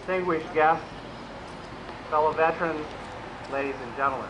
distinguished guests, fellow veterans, ladies and gentlemen.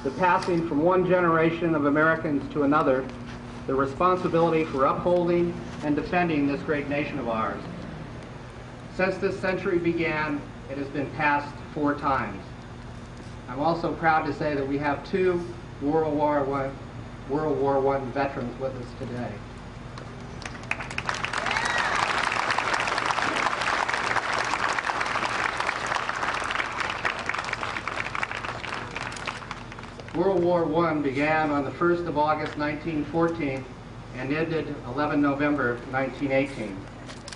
The passing from one generation of Americans to another, the responsibility for upholding and defending this great nation of ours. Since this century began, it has been passed 4 times. I'm also proud to say that we have 2 World War I veterans with us today. World War I began on the 1st of August 1914 and ended 11 November 1918.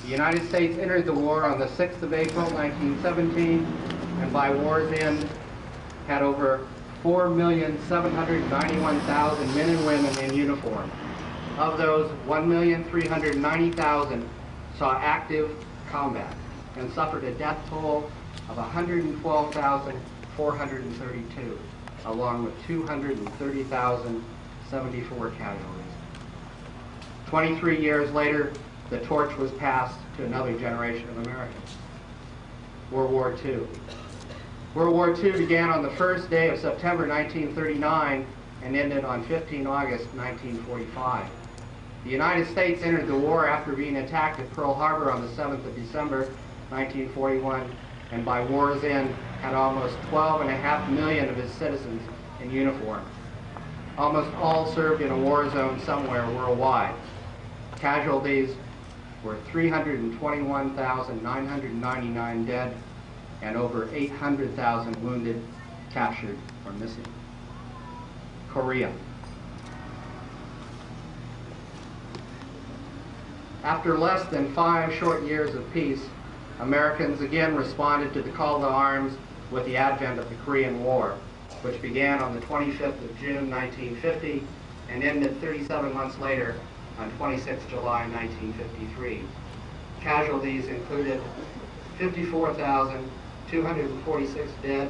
The United States entered the war on the 6th of April 1917 and by war's end had over 4,791,000 men and women in uniform. Of those, 1,390,000 saw active combat and suffered a death toll of 112,432. along with 230,074 casualties. 23 years later, the torch was passed to another generation of Americans. World War II. World War II began on the first day of September 1939 and ended on 15 August 1945. The United States entered the war after being attacked at Pearl Harbor on the 7th of December 1941, and by war's end had almost 12.5 million of its citizens in uniform. Almost all served in a war zone somewhere worldwide. Casualties were 321,999 dead and over 800,000 wounded, captured, or missing. Korea. After less than 5 short years of peace, Americans again responded to the call to arms with the advent of the Korean War, which began on the 25th of June 1950 and ended 37 months later on 26 July 1953. Casualties included 54,246 dead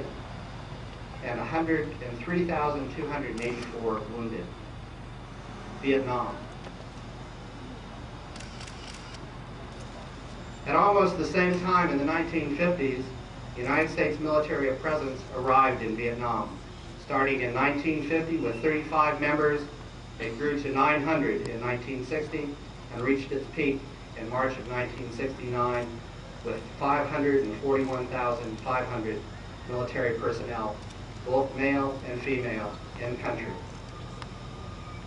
and 103,284 wounded. Vietnam. At almost the same time in the 1950s, the United States military presence arrived in Vietnam. Starting in 1950 with 35 members, it grew to 900 in 1960 and reached its peak in March of 1969 with 541,500 military personnel, both male and female, in country.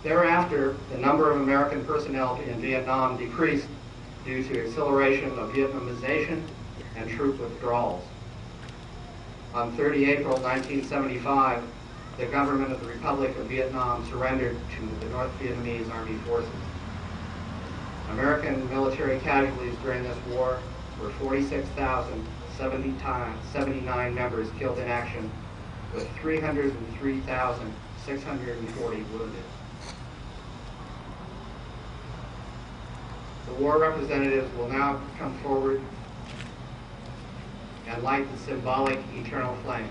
Thereafter, the number of American personnel in Vietnam decreased due to acceleration of Vietnamization and troop withdrawals. On 30 April 1975, the government of the Republic of Vietnam surrendered to the North Vietnamese Army forces. American military casualties during this war were 46,079 members killed in action, with 303,640 wounded. The war representatives will now come forward and light the symbolic eternal flame.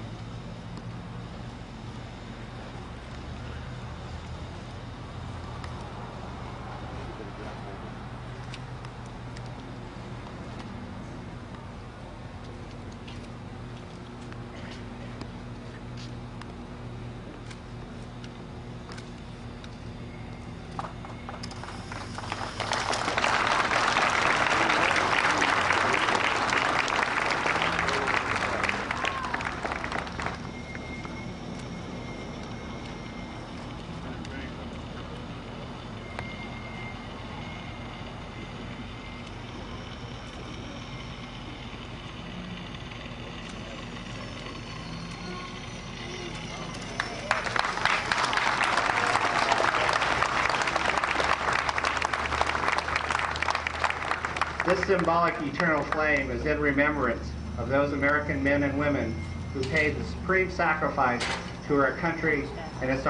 This symbolic eternal flame is in remembrance of those American men and women who paid the supreme sacrifice to our country and its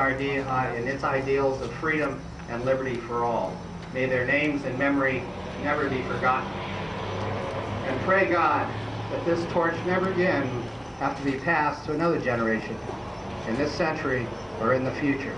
ideals of freedom and liberty for all. May their names and memory never be forgotten. And pray God that this torch never again have to be passed to another generation in this century or in the future.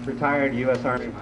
Retired U.S. Army.